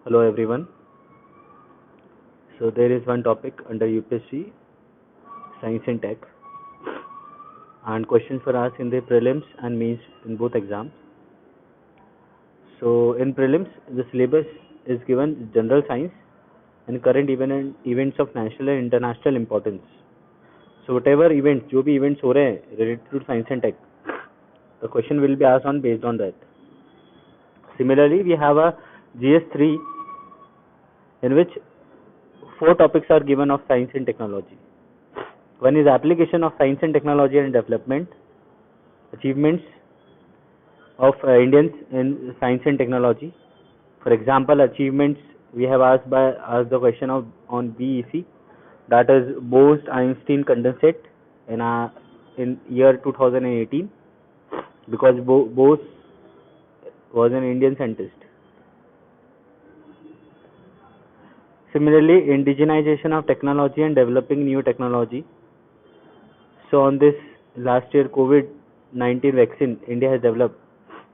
Hello everyone. So there is one topic under UPSC Science and Tech, and questions were asked in the prelims and mains in both exams. So in prelims the syllabus is given general science and current events of national and international importance. So whatever events जो भी events हो रहे हैं related to science and tech, the question will be asked on based on that. Similarly, we have a GS3 in which 4 topics are given of science and technology. One is application of science and technology and development, achievements of Indians in science and technology. For example, achievements we have asked the question of on BEC, that is Bose-Einstein condensate in year 2018, because Bose was an Indian scientist. Similarly, indigenization of technology and developing new technology. So on this last year COVID-19 vaccine India has developed,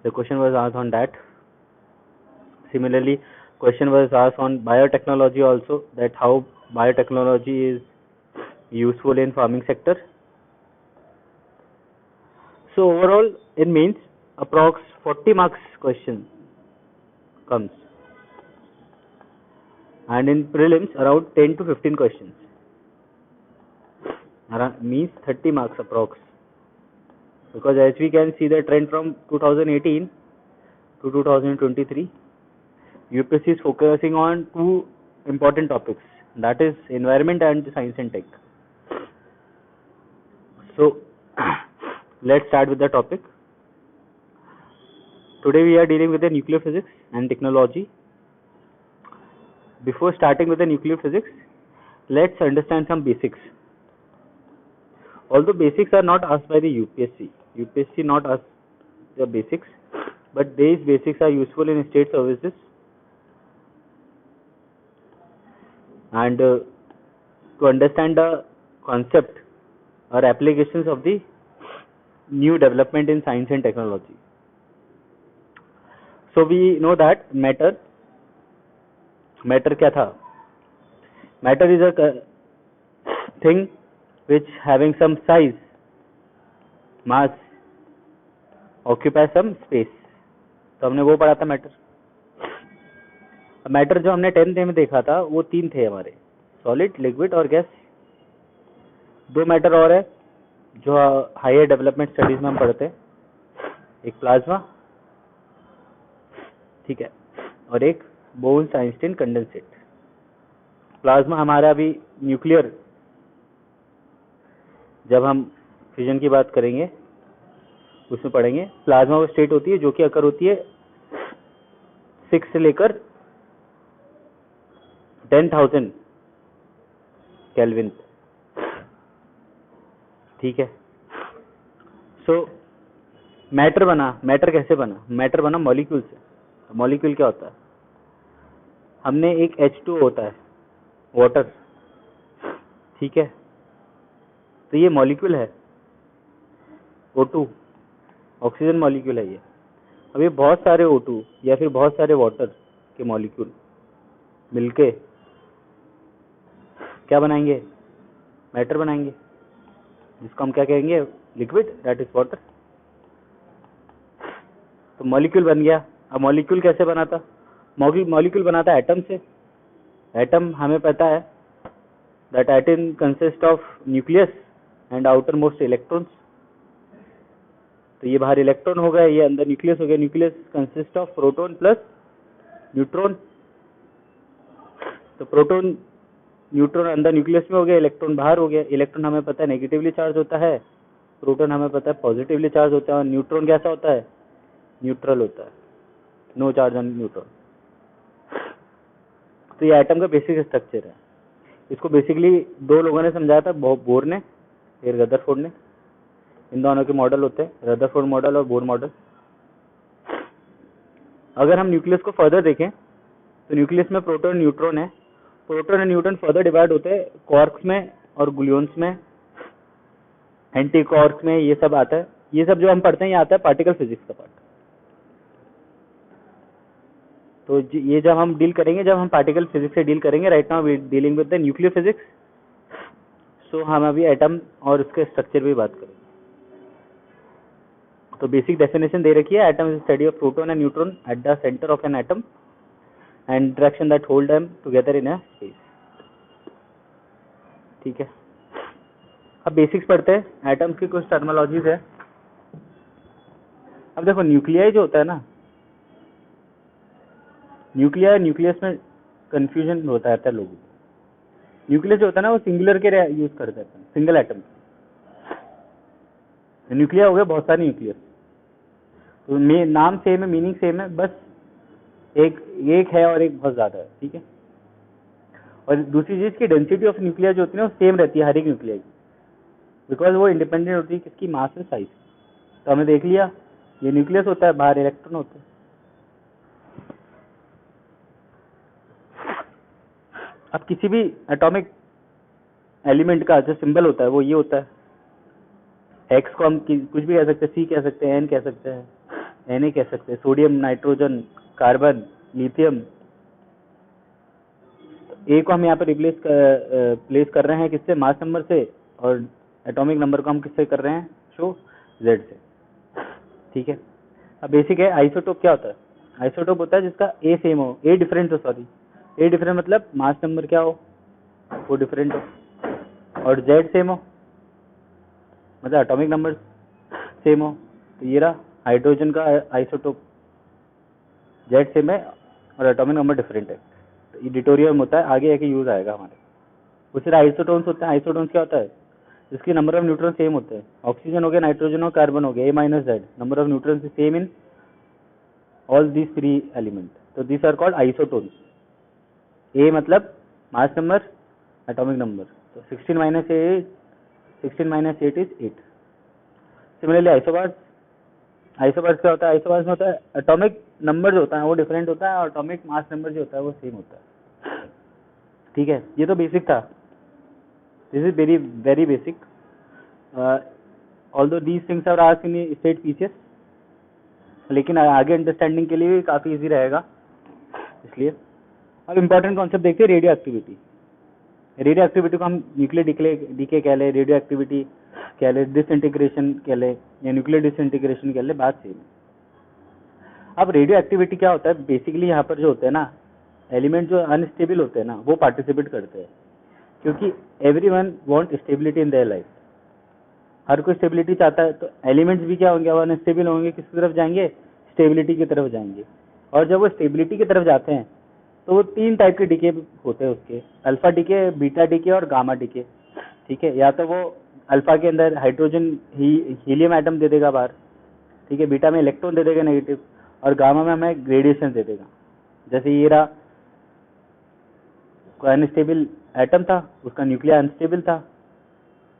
the question was asked on that. Similarly, question was asked on biotechnology also, that how biotechnology is useful in farming sector. So overall it means approx 40 marks question comes, and in prelims around 10 to 15 questions, means 30 marks approx, because as we can see the trend from 2018 to 2023, UPSC is focusing on 2 important topics, that is environment and science and tech. So let's start with the topic. Today we are dealing with the nuclear physics and technology. Before starting with the nuclear physics, let's understand some basics. Although basics are not asked by the UPSC not asked the basics, but these basics are useful in state services, and to understand the concept or applications of the new development in science and technology. So we know that matter क्या था? Matter is a thing which having some size, mass, occupy some space. तो हमने वो पढ़ा था matter. Matter जो हमने 10th में देखा था वो 3 थे हमारे, सॉलिड, लिक्विड और गैस. 2 मैटर और है जो हायर डेवलपमेंट स्टडीज में हम पढ़ते हैं, एक प्लाज्मा, ठीक है, और एक बोल्स-आइंस्टीन कंडेंसेट. प्लाज्मा हमारा अभी न्यूक्लियर, जब हम फ्यूजन की बात करेंगे उसमें पढ़ेंगे. प्लाज्मा वो स्टेट होती है जो कि अकर होती है 6 से लेकर 10,000 केल्विन, ठीक है. सो मैटर कैसे बना? मैटर बना मॉलिक्यूल से. मॉलिक्यूल क्या होता है? हमने एक H2O होता है, वाटर, ठीक है, तो ये मॉलिक्यूल है. O2 ऑक्सीजन मॉलिक्यूल है ये. अब ये बहुत सारे O2 या फिर बहुत सारे वाटर के मॉलिक्यूल मिलके क्या बनाएंगे? मैटर बनाएंगे, जिसको हम क्या कहेंगे? Liquid, that is water. तो मॉलिक्यूल बन गया. अब मॉलिक्यूल कैसे बना था? मॉलिक्यूल बना था एटम से. एटम हमें पता है that atom consist of nucleus and outer most electrons. तो ये बाहर इलेक्ट्रॉन हो गए, ये अंदर न्यूक्लियस हो गया. Nucleus consist of proton plus neutron. तो प्रोटॉन न्यूट्रॉन अंदर न्यूक्लियस में हो गया, इलेक्ट्रॉन बाहर हो गया. इलेक्ट्रॉन हमें पता है नेगेटिवली चार्ज होता है, प्रोटॉन हमें पता है पॉजिटिवली चार्ज होता है, और न्यूट्रॉन कैसा होता है? न्यूट्रल होता है, नो चार्ज ऑन न्यूट्रॉन. तो ये एटम का बेसिक स्ट्रक्चर है. इसको बेसिकली 2 लोगों ने समझाया था, बोर ने फिर रदरफोर्ड ने. इन दोनों के मॉडल होते हैं, रदरफोर्ड मॉडल और बोर मॉडल. अगर हम न्यूक्लियस को फर्दर देखें तो न्यूक्लियस में प्रोटॉन न्यूट्रॉन है. प्रोटॉन और न्यूट्रॉन फर्दर डिवाइड होते हैं क्वार्क्स में और ग्लून्स में, एंटी क्वार्क्स में, ये सब आता है. ये सब जो हम पढ़ते हैं ये आता है पार्टिकल फिजिक्स का पार्ट. तो ये जब हम डील करेंगे, जब हम पार्टिकल फिजिक्स से डील करेंगे, right now we dealing with the nuclear physics. So हम अभी एटम और उसके स्ट्रक्चर भी बात करेंगे। तो बेसिक डेफिनेशन दे रखी है, atom is study of proton and neutron at the centre of an atom and interaction that hold them together in a space. ठीक है, अब बेसिक्स पढ़ते हैं, एटम्स की कुछ टर्मिनोलॉजीज है। अब देखो न्यूक्लियाई जो होता है ना, न्यूक्लियर न्यूक्लियस में कंफ्यूजन होता है लोगों को। न्यूक्लियस जो होता है ना वो सिंगुलर के यूज करते हैं, सिंगल एटम। न्यूक्लियर हो गया बहुत सारे न्यूक्लियस, तो नाम सेम है, मीनिंग सेम है, बस एक है और एक बहुत ज्यादा है। ठीक है, और दूसरी चीज की डेंसिटी ऑफ न्यूक्लियर जो होती है ना वो सेम रहती है हर एक न्यूक्लियर की, बिकॉज वो इंडिपेंडेंट होती है किसकी, मास और साइज। तो हमें देख लिया ये न्यूक्लियस होता है, बाहर इलेक्ट्रॉन होते हैं। अब किसी भी एटॉमिक एलिमेंट का जो सिंबल होता है वो ये होता है। एक्स को हम कुछ भी कह सकते हैं, सी कह सकते हैं, एन कह सकते हैं, Na कह सकते हैं, सोडियम, नाइट्रोजन, कार्बन, लिथियम। ए को हम यहाँ पर प्लेस कर रहे हैं किससे, मास नंबर से, और एटॉमिक नंबर को हम किससे कर रहे हैं, शो, जेड से। ठीक है, अब बेसिक है, आइसोटोप क्या होता है। आइसोटोप होता है जिसका ए सेम हो, ए डिफरेंट हो, सॉरी ए डिफरेंट मतलब मास नंबर क्या हो वो डिफरेंट हो, और जेड सेम हो मतलब एटॉमिक नंबर सेम हो। तो ये रहा हाइड्रोजन का आइसोटोप, जेड सेम है और एटॉमिक नंबर डिफरेंट है, तो ये डिटोरियम होता है, आगे आके यूज आएगा हमारे। उसी तरह आइसोटोन्स होते हैं। आइसोटोन्स क्या होता है, जिसकी नंबर ऑफ न्यूट्रॉन सेम होते हैं। ऑक्सीजन हो गया, नाइट्रोजन हो, कार्बन हो गया, A minus Z, number of neutron is same in all these three element, तो this are called isotones. A मतलब मास नंबर, एटॉमिक नंबर, तो 16 minus 8 is 8। Similarly isobars, isobars क्या होता है, आइसोबार्स में होता है एटॉमिक नंबर जो होता है वो डिफरेंट होता है और एटॉमिक मास नंबर जो होता है वो सेम होता है। ठीक है, ये तो बेसिक था, this is very very basic, although these things are asked in state PCS, लेकिन आगे अंडरस्टैंडिंग के लिए भी काफी इजी रहेगा इसलिए। अब इम्पोर्टेंट कॉन्सेप्ट देखते हैं, रेडियो एक्टिविटी। रेडियो एक्टिविटी को हम न्यूक्लियर डीके कह ले, रेडियो एक्टिविटी कह ले, डिसइंटीग्रेशन कह ले, या न्यूक्लियर डिसइंटीग्रेशन कह ले, बात सेम है। अब रेडियो एक्टिविटी क्या होता है, बेसिकली यहाँ पर जो होते हैं ना एलिमेंट जो अनस्टेबल होते हैं ना वो पार्टिसिपेट करते हैं, क्योंकि everyone want stability in their life, हर कोई स्टेबिलिटी चाहता है। तो एलिमेंट्स भी क्या होंगे, वो अनस्टेबल होंगे, किसकी तरफ जाएंगे, स्टेबिलिटी की तरफ जाएंगे। और जब वो स्टेबिलिटी की तरफ जाते हैं तो वो 3 टाइप के डीके होते हैं उसके, अल्फा डीके, बीटा डीके और गामा डीके। ठीक है, या तो वो अल्फा के अंदर हाइड्रोजन हीलियम एटम दे देगा बाहर, ठीक है, बीटा में इलेक्ट्रॉन दे देगा नेगेटिव, और गामा में हमें रेडिएशन दे देगा। जैसे ये रहा कोई अनस्टेबल एटम था, उसका न्यूक्लियर अनस्टेबल था,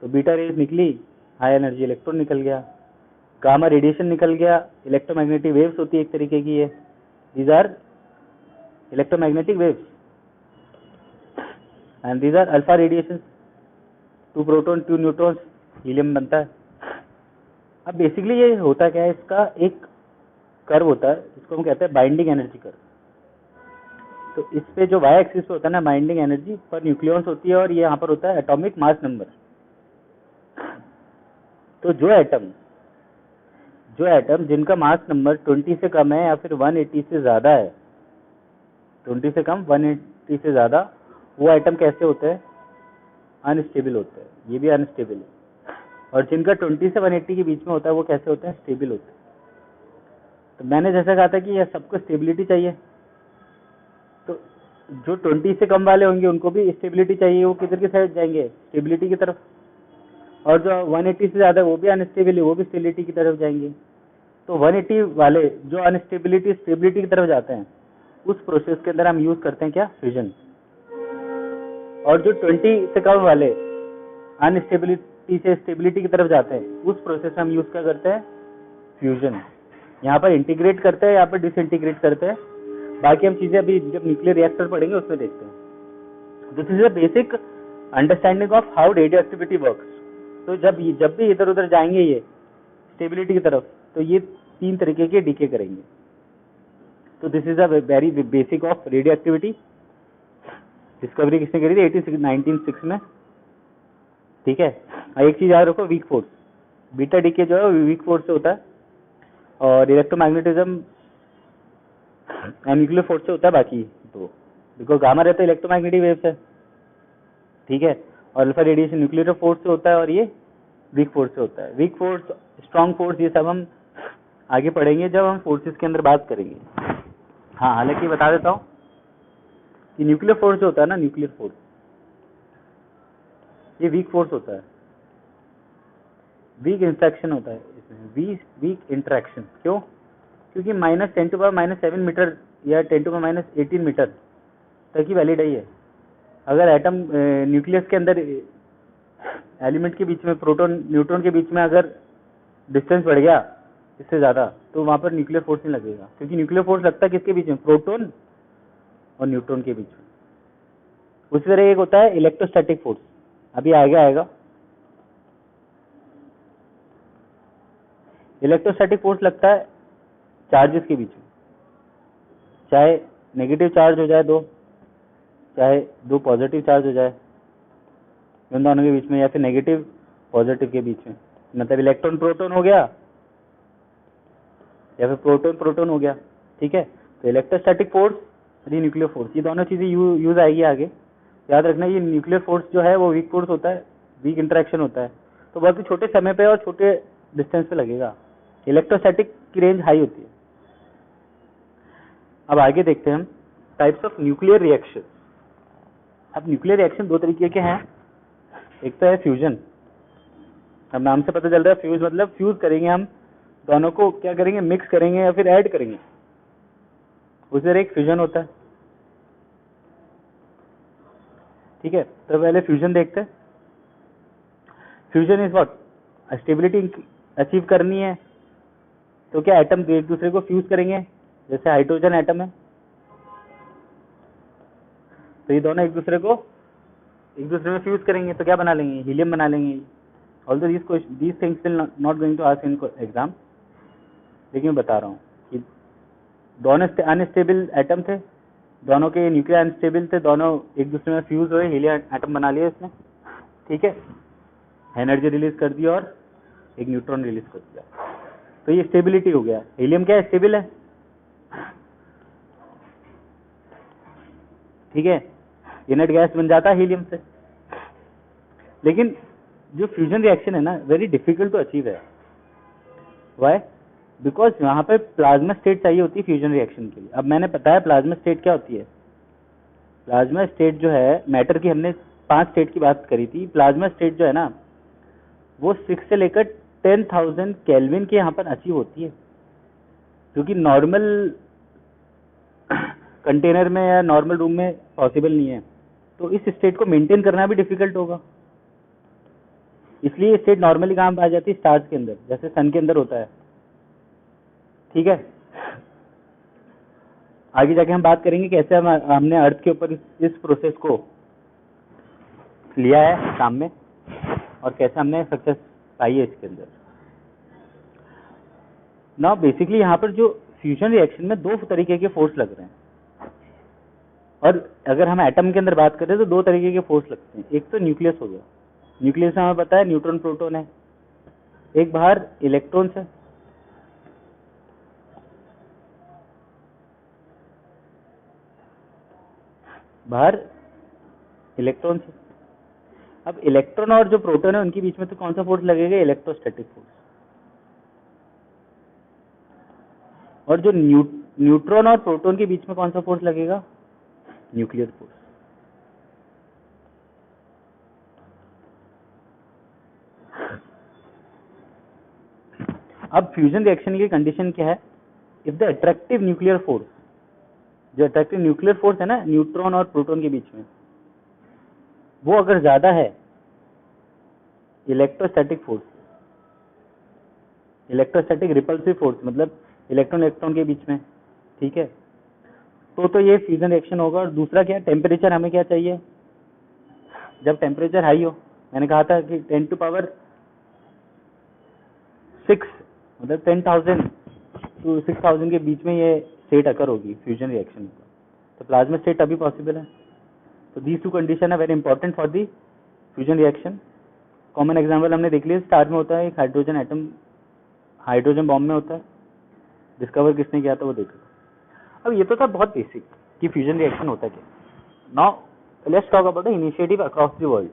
तो बीटा रेज निकली, हाई एनर्जी इलेक्ट्रॉन निकल गया, गामा रेडिएशन निकल गया, इलेक्ट्रोमैग्नेटिक वेव्स होती है एक तरीके की, ये these are electromagnetic waves and these are alpha radiation, 2 proton 2 neutrons, helium बनता है। अब बेसिकली ये होता क्या है, इसका एक कर्व होता है जिसको हम कहते हैं बाइंडिंग एनर्जी कर्व। तो इस पे जो वाई एक्सिस पे होता है ना बाइंडिंग एनर्जी पर न्यूक्लियॉन्स होती है, और ये यहाँ पर होता है एटॉमिक मास नंबर। तो जो एटम जिनका मास नंबर 20 से कम है या फिर 180 से ज्यादा है, 20 से कम 180 से ज्यादा, वो एटम कैसे होते हैं, अनस्टेबल होते हैं। ये भी अनस्टेबल है। और जिनका 20 से 180 के बीच में होता है वो कैसे होते हैं, स्टेबल होते हैं। तो मैंने जैसा कहा था कि ये सबको स्टेबिलिटी चाहिए, तो जो 20 से कम वाले होंगे उनको भी स्टेबिलिटी चाहिए, वो किधर की साइड जाएंगे, स्टेबिलिटी की तरफ। और जो 180 से ज्यादा है वो भी अनस्टेबल है, वो भी स्टेबिलिटी की तरफ जाएंगे। तो 180 वाले जो अनस्टेबिलिटी स्टेबिलिटी की तरफ जाते हैं, उस प्रोसेस के अंदर हम यूज करते हैं क्या, फ्यूजन। और जो 20 से कम वाले अनस्टेबिलिटी से स्टेबिलिटी की तरफ जाते हैं, उस प्रोसेस में हम यूज क्या करते हैं, फ्यूजन। यहाँ पर इंटीग्रेट करते हैं, यहाँ पर डिसइंटीग्रेट करते हैं। बाकी हम चीजें अभी जब न्यूक्लियर रिएक्टर पढ़ेंगे उसमें देखते हैं। This is a basic understanding of how radio activity works. तो जब भी इधर उधर जाएंगे ये स्टेबिलिटी की तरफ, तो ये 3 तरीके के डीके करेंगे। तो this is a very basic of radio activity. Discovery किसने करी थी? 1906 में। ठीक है, एक चीज याद रखो, वीक फोर्स, बीटा डीके जो है वीक फोर्स से होता है, और इलेक्ट्रोमैग्नेटिज्म न्यूक्लियर फोर्स से होता है बाकी तो, बिकॉज गामा रहता है इलेक्ट्रोमैग्नेटिक वेव से। ठीक है, और अल्फा रेडिएशन न्यूक्लियर फोर्स से होता है, और ये वीक फोर्स से होता है। वीक फोर्स, स्ट्रॉन्ग फोर्स, ये सब हम आगे पढ़ेंगे जब हम फोर्सेस के अंदर बात करेंगे। हाँ, हालांकि बता देता हूँ कि न्यूक्लियर फोर्स जो होता है ना, न्यूक्लियर फोर्स, ये वीक फोर्स होता है, वीक इंटरेक्शन होता है इसमें, वीक इंटरेक्शन। क्यों? क्योंकि -10⁻⁷ मीटर या 10⁻18 मीटर तक ही वैलिड है ये। अगर एटम न्यूक्लियस के अंदर एलिमेंट के बीच में, प्रोटॉन न्यूट्रॉन के बीच में अगर डिस्टेंस बढ़ गया इससे ज्यादा, तो वहां पर न्यूक्लियर फोर्स नहीं लगेगा, क्योंकि न्यूक्लियर फोर्स लगता है किसके बीच में? प्रोटॉन और न्यूट्रॉन के बीच में। उसी तरह एक होता है इलेक्ट्रोस्टैटिक फोर्स, अभी आगे आएगा। इलेक्ट्रोस्टैटिक फोर्स लगता है चार्जेस के बीच में, चाहे नेगेटिव चार्ज हो जाए दो, चाहे दो पॉजिटिव चार्ज हो जाए इन दोनों के बीच में, या फिर नेगेटिव पॉजिटिव के बीच में, मतलब इलेक्ट्रॉन प्रोटॉन हो गया या फिर प्रोटॉन प्रोटॉन हो गया। ठीक है, तो इलेक्ट्रोस्टैटिक फोर्स और ये न्यूक्लियर फोर्स, ये दोनों चीजें यूज आएगी आगे। याद रखना, ये न्यूक्लियर फोर्स जो है वो वीक फोर्स होता है, वीक इंटरेक्शन होता है, तो बहुत ही छोटे समय पे और छोटे डिस्टेंस पे लगेगा। इलेक्ट्रोस्टैटिक की रेंज हाई होती है। अब आगे देखते हैं हम टाइप्स ऑफ न्यूक्लियर रिएक्शन। अब न्यूक्लियर रिएक्शन दो तरीके के हैं, एक तो है फ्यूजन। अब नाम से पता चल रहा है फ्यूज मतलब फ्यूज करेंगे हम दोनों को, क्या करेंगे? मिक्स करेंगे या फिर ऐड करेंगे। उस तरह एक फ्यूजन होता है। ठीक है, तो पहले फ्यूजन देखते हैं। Fusion is what? Stability achieve करनी है तो क्या एटम एक दूसरे को फ्यूज करेंगे, जैसे हाइड्रोजन एटम है, तो ये दोनों एक दूसरे में फ्यूज करेंगे तो क्या बना लेंगे? हीलियम बना लेंगे। Although these things will not going to ask in exam, लेकिन मैं बता रहा हूँ कि दोनों अनस्टेबल एटम थे, दोनों के न्यूक्लियर अनस्टेबल थे, दोनों एक दूसरे में फ्यूज हुए, हीलियम एटम बना लिया इसने। ठीक है, एनर्जी रिलीज कर दी और एक न्यूट्रॉन रिलीज कर दिया, तो ये स्टेबिलिटी हो गया। हीलियम क्या है? स्टेबल है। ठीक है, इनर्ट गैस बन जाता है हीलियम से। लेकिन जो फ्यूजन रिएक्शन है ना, वेरी डिफिकल्ट टू अचीव है। व्हाई? बिकॉज यहाँ पे प्लाज्मा स्टेट चाहिए होती है फ्यूजन रिएक्शन के लिए। अब मैंने बताया प्लाज्मा स्टेट क्या होती है। प्लाज्मा स्टेट जो है, मैटर की हमने 5 स्टेट की बात करी थी। प्लाज्मा स्टेट जो है ना, वो 6 से लेकर 10,000 केल्विन के यहाँ पर अचीव होती है, क्योंकि नॉर्मल कंटेनर में या नॉर्मल रूम में पॉसिबल नहीं है, तो इस स्टेट को मेंटेन करना भी डिफिकल्ट होगा। इसलिए स्टेट नॉर्मली कहाँ आ जाती है? स्टार्स के अंदर, जैसे सन के अंदर होता है। ठीक है, आगे जाके हम बात करेंगे कैसे हमने अर्थ के ऊपर इस प्रोसेस को लिया है काम में, और कैसे हमने सक्सेस पाई है इसके अंदर। नाउ बेसिकली यहाँ पर जो फ्यूजन रिएक्शन में 2 तरीके के फोर्स लग रहे हैं, और अगर हम एटम के अंदर बात करें तो 2 तरीके के फोर्स लगते हैं। एक तो न्यूक्लियस हो गया, न्यूक्लियस में हमें पता है न्यूट्रॉन प्रोटॉन है, एक बाहर इलेक्ट्रॉन्स है। बाहर इलेक्ट्रॉन्स है। अब इलेक्ट्रॉन और जो प्रोटॉन है उनके बीच में तो कौन सा फोर्स लगेगा? Electrostatic force. और जो न्यूट्रॉन और प्रोटॉन के बीच में कौन सा फोर्स लगेगा? Nuclear force. अब फ्यूजन रिएक्शन की कंडीशन क्या है? If the attractive nuclear force, जो अट्रैक्टिव न्यूक्लियर फोर्स है ना न्यूट्रॉन और प्रोटॉन के बीच में, वो अगर ज्यादा है electrostatic force, electrostatic repulsive force, मतलब इलेक्ट्रॉन इलेक्ट्रॉन के बीच में। ठीक है, तो ये फ्यूजन रिएक्शन होगा। और दूसरा क्या? टेम्परेचर हमें क्या चाहिए? जब टेम्परेचर हाई हो, मैंने कहा था कि 10⁶ मतलब 10,000 to 6,000 के बीच में ये स्टेट अकर होगी फ्यूजन रिएक्शन का, तो प्लाज्मा स्टेट तभी पॉसिबल है। तो दीज टू कंडीशन है very important for the fusion reaction. Common example हमने देख लिया, स्टार में होता है एक हाइड्रोजन एटम, हाइड्रोजन बॉम्ब में होता है, डिस्कवर किसने किया था वो देखो। अब ये तो था बहुत बेसिक कि फ्यूजन रिएक्शन होता है क्या। Now let's talk about the initiative across the world.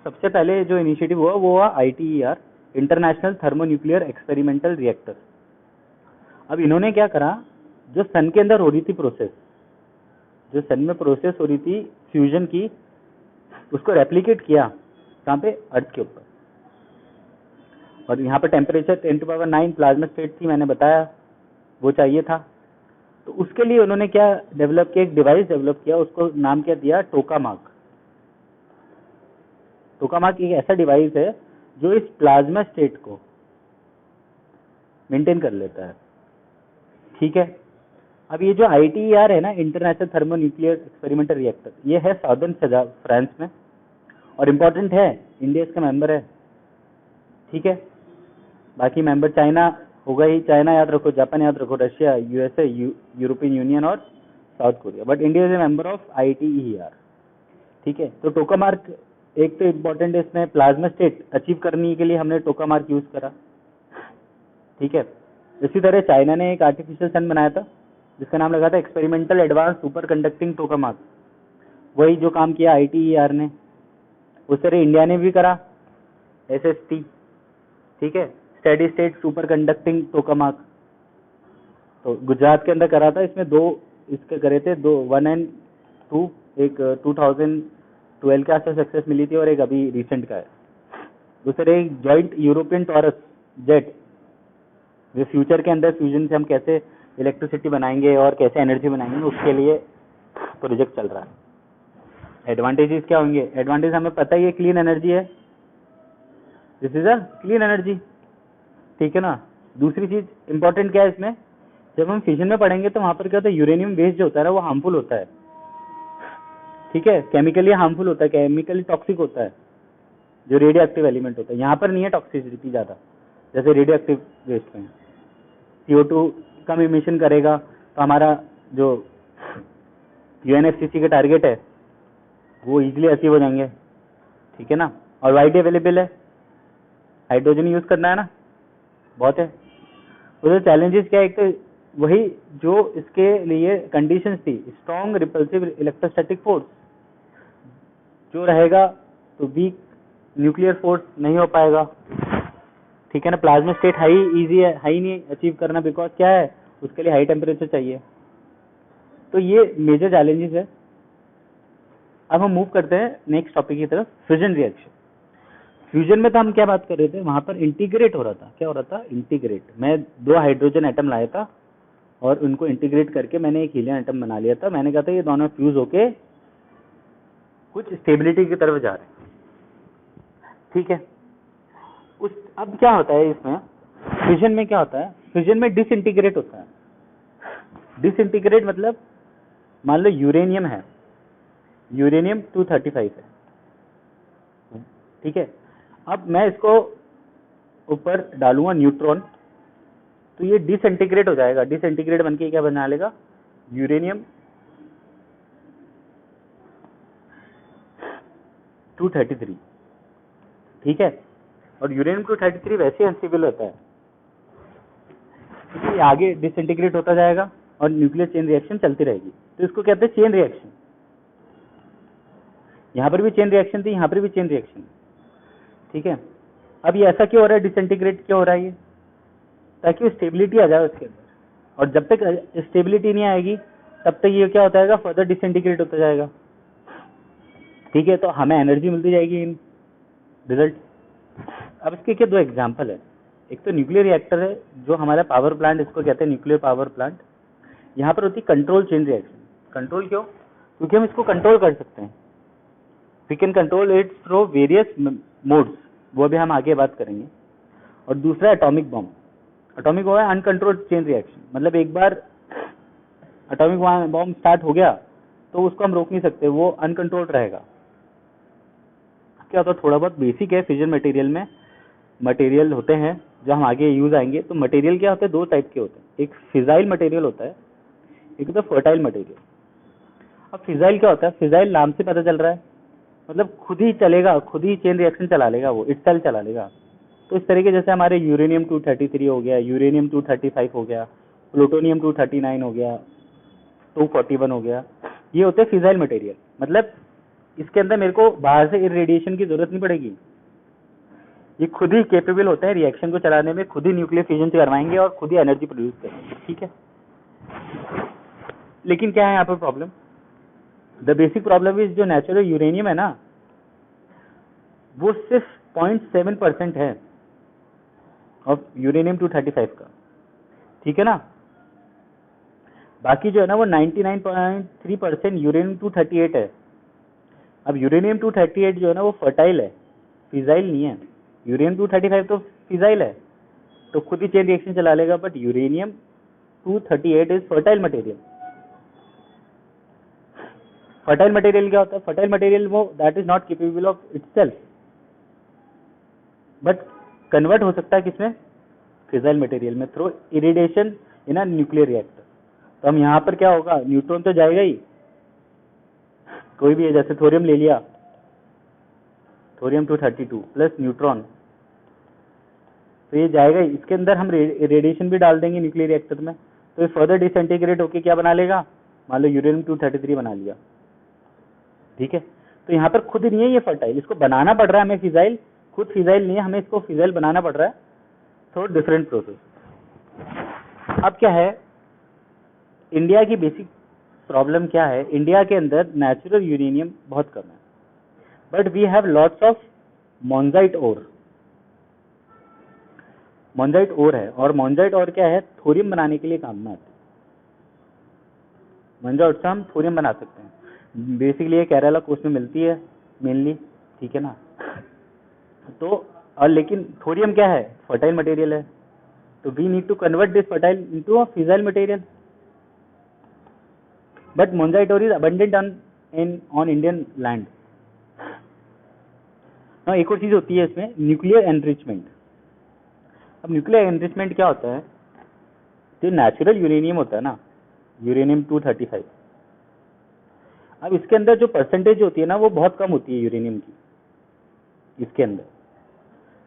सबसे पहले जो इनिशिएटिव हुआ वो हुआ ITER, international thermonuclear experimental reactor. अब इन्होंने क्या करा, जो सन के अंदर हो रही थी प्रोसेस, जो सन में प्रोसेस हो रही थी फ्यूजन की, उसको रेप्लिकेट किया कहाँ पे, अर्थ के ऊपर। और यहाँ पे टेम्परेचर 10⁹ प्लाज्मा स्टेट थी, मैंने बताया वो चाहिए था। तो उसके लिए उन्होंने क्या डेवलप किया, एक डिवाइस डेवलप किया, उसको नाम क्या दिया, टोकामाक। टोकामाक एक ऐसा डिवाइस है जो इस प्लाज्मा स्टेट को मेंटेन कर लेता है, ठीक है। अब ये जो ITER है ना, इंटरनेशनल थर्मोन्यूक्लियर एक्सपेरिमेंटल रिएक्टर, ये है साउदर्न फ्रांस में और इम्पोर्टेंट है, इंडिया इसका मेंबर है, ठीक है। बाकी मेंबर चाइना होगा ही, चाइना याद रखो, जापान याद रखो, रशिया, USA, यूरोपियन यूनियन और south Korea, but India is a member of ITER, ठीक है। तो टोकामार्क एक तो इम्पोर्टेंट है, इसमें प्लाज्मा स्टेट अचीव करने के लिए हमने टोकामार्क यूज करा, ठीक है। इसी तरह चाइना ने एक आर्टिफिशियल सन बनाया था जिसका नाम लगा था एक्सपेरिमेंटल एडवांस सुपर कंडक्टिंग टोकामार्क, वही जो काम किया ITER ने। उस तरह इंडिया ने भी करा SST, ठीक है, स्टेडी स्टेट सुपर कंडक्टिंग टोकामार्क। तो गुजरात के अंदर करा था, इसमें दो इसके करे थे, 1 और 2, एक 2012 के आसपास सक्सेस मिली थी और एक अभी रिसेंट का है। दूसरे एक जॉइंट यूरोपियन टॉरस जेट, जो फ्यूचर के अंदर फ्यूजन से हम कैसे इलेक्ट्रिसिटी बनाएंगे और कैसे एनर्जी बनाएंगे, उसके लिए प्रोजेक्ट चल रहा है। एडवांटेजेस क्या होंगे, एडवांटेज हमें पता ही है, क्लीन एनर्जी है, this is a clean energy, ठीक है ना। दूसरी चीज इंपॉर्टेंट क्या है इसमें, जब हम फिजन में पढ़ेंगे तो वहां पर क्या होता है, यूरेनियम वेस्ट जो होता है ना वो हार्मफुल होता है, ठीक है, केमिकली हार्मफुल होता है, केमिकली टॉक्सिक होता है, जो रेडियो एक्टिव एलिमेंट होता है। यहाँ पर नहीं है टॉक्सिसिटी ज्यादा, जैसे रेडियो एक्टिव वेस्ट में CO2 कम इमिशन करेगा, तो हमारा जो UNFCCC के टारगेट है वो इजीली अचीव हो जाएंगे, ठीक है ना। और वाइड अवेलेबल है, हाइड्रोजन यूज करना है ना, बहुत है। तो चैलेंजेस क्या है, एक तो वही जो इसके लिए कंडीशंस थी, स्ट्रॉन्ग रिपल्सिव इलेक्ट्रोस्टैटिक फोर्स जो रहेगा, तो वीक न्यूक्लियर फोर्स नहीं हो पाएगा, ठीक है ना। प्लाज्मा स्टेट हाई इजी है, हाई नहीं अचीव करना, बिकॉज क्या है, उसके लिए हाई टेम्परेचर चाहिए। तो ये मेजर चैलेंजेस है। अब हम मूव करते हैं नेक्स्ट टॉपिक की तरफ, फ्यूजन रिएक्शन। फ्यूजन में तो हम क्या बात कर रहे थे, वहां पर इंटीग्रेट हो रहा था, क्या हो रहा था, इंटीग्रेट। मैं 2 हाइड्रोजन एटम लाया था और उनको इंटीग्रेट करके मैंने एक हीलियम एटम बना लिया था। मैंने कहा था ये दोनों फ्यूज होके कुछ स्टेबिलिटी की तरफ जा रहे हैं, ठीक है। अब क्या होता है इसमें, फ्यूजन में क्या होता है, फ्यूजन में डिसइंटीग्रेट होता है। डिसइंटीग्रेट मतलब मान लो यूरेनियम है, यूरेनियम 235 है, ठीक है। अब मैं इसको ऊपर डालूंगा न्यूट्रॉन, तो ये डिसइंटीग्रेट हो जाएगा, डिसइंटीग्रेट बनके क्या बना लेगा, यूरेनियम 233, ठीक है। और यूरेनियम 233 वैसे अनस्टेबल होता है, इसलिए आगे डिसइंटीग्रेट होता जाएगा और न्यूक्लियर चेन रिएक्शन चलती रहेगी। तो इसको कहते हैं चेन रिएक्शन। यहाँ पर भी चेन रिएक्शन थी, यहाँ पर भी चेन रिएक्शन, ठीक है। अब ये ऐसा क्यों हो रहा है, डिसइंटीग्रेट क्यों हो रहा है ये, ताकि स्टेबिलिटी आ जाए उसके अंदर, और जब तक स्टेबिलिटी नहीं आएगी तब तक ये क्या होता है, फर्दर डिसइंटीग्रेट होता जाएगा, ठीक है। तो हमें एनर्जी मिलती जाएगी इन रिजल्ट। अब इसके क्या 2 एग्जांपल है, एक तो न्यूक्लियर रिएक्टर है, जो हमारा पावर प्लांट, इसको कहते हैं न्यूक्लियर पावर प्लांट। यहाँ पर होती कंट्रोल चेन रिएक्शन। कंट्रोल क्यों, क्योंकि हम इसको कंट्रोल कर सकते हैं, we can control it through various modes, वो भी हम आगे बात करेंगे। और दूसरा एटॉमिक बॉम्ब। एटॉमिक बॉम्ब है अनकंट्रोल्ड चेन रिएक्शन, मतलब एक बार एटॉमिक बॉम्ब स्टार्ट हो गया तो उसको हम रोक नहीं सकते, वो अनकंट्रोल्ड रहेगा। क्या होता है, थोड़ा बहुत बेसिक है, फिजन मटेरियल में मटेरियल होते हैं जो हम आगे यूज आएंगे। तो मटेरियल क्या होता है, दो टाइप के होते हैं, एक फिजाइल मटेरियल होता है, एक होता है फर्टाइल मटेरियल। अब फिजाइल क्या होता है, फिजाइल नाम से पता चल रहा है, मतलब खुद ही चलेगा, खुद ही चेन रिएक्शन चला लेगा, वो इटसेल्फ चला लेगा। तो इस तरीके जैसे हमारे यूरेनियम 233 हो गया, यूरेनियम 235 हो गया, प्लूटोनियम 239 हो गया, 241 हो गया, ये होते हैं फिजाइल मटेरियल। मतलब इसके अंदर मेरे को बाहर से इरेडिएशन की जरूरत नहीं पड़ेगी, ये खुद ही केपेबल होता है रिएक्शन को चलाने में, खुद ही न्यूक्लियर फ्यूजन करवाएंगे और खुद ही एनर्जी प्रोड्यूस करेंगे। ठीक है, लेकिन क्या है यहाँ पर problem, the basic problem is जो नेचुरल यूरेनियम है ना, वो सिर्फ 0.7% है ऑफ यूरेनियम 235 का। ठीक है ना, बाकी जो है ना वो 99.3% यूरेनियम 238 है। अब यूरेनियम 238 जो है ना वो फर्टाइल है, फिजाइल नहीं है। यूरेनियम 235 तो फिजाइल है, तो खुद ही चेन रिएक्शन चला लेगा, but uranium 238 is fertile material. Fertile material क्या होता है, फर्टाइल मटेरियल वो that is not capable of itself, but convert हो सकता है किसमें, फिजाइल मटेरियल में, through irradiation in a nuclear reactor. तो हम यहाँ पर क्या होगा, न्यूट्रॉन तो जाएगा ही, कोई भी है, जैसे थोरियम ले लिया, थोरियम 232 प्लस न्यूट्रॉन, तो ये जाएगा ही। इसके अंदर हम रेडिएशन भी डाल देंगे न्यूक्लियर रिएक्टर में, तो ये फर्दर डिसइंटीग्रेट होके क्या बना लेगा, मान लो यूरेनियम 233 बना लिया। ठीक है, तो यहाँ पर खुद नहीं है ये फर्टाइल, इसको बनाना पड़ रहा है हमें फिजाइल, खुद फिजाइल नहीं है, हमें इसको फिजाइल बनाना पड़ रहा है, थोड़ा डिफरेंट प्रोसेस। अब क्या है, इंडिया की बेसिक प्रॉब्लम क्या है, इंडिया के अंदर नेचुरल यूरेनियम बहुत कम है, but we have lots of monazite ore. Monazite ore है, और मोनजाइट ओर क्या है, थोरियम बनाने के लिए काम में आती है। मोनजाइट से हम थोरियम बना सकते हैं, बेसिकली ये केरला कोस्ट में मिलती है मेनली। ठीक है ना, तो और लेकिन थोरियम क्या है, फर्टाइल मटेरियल है, तो we need to convert this fertile into a fissile material, but monazite ore is abundant on Indian land. एक और चीज होती है इसमें, न्यूक्लियर एनरिचमेंट। अब न्यूक्लियर एनरिचमेंट क्या होता है, जो नेचुरल यूरेनियम होता है ना, यूरेनियम 235, अब इसके अंदर जो परसेंटेज होती है ना वो बहुत कम होती है यूरेनियम की इसके अंदर।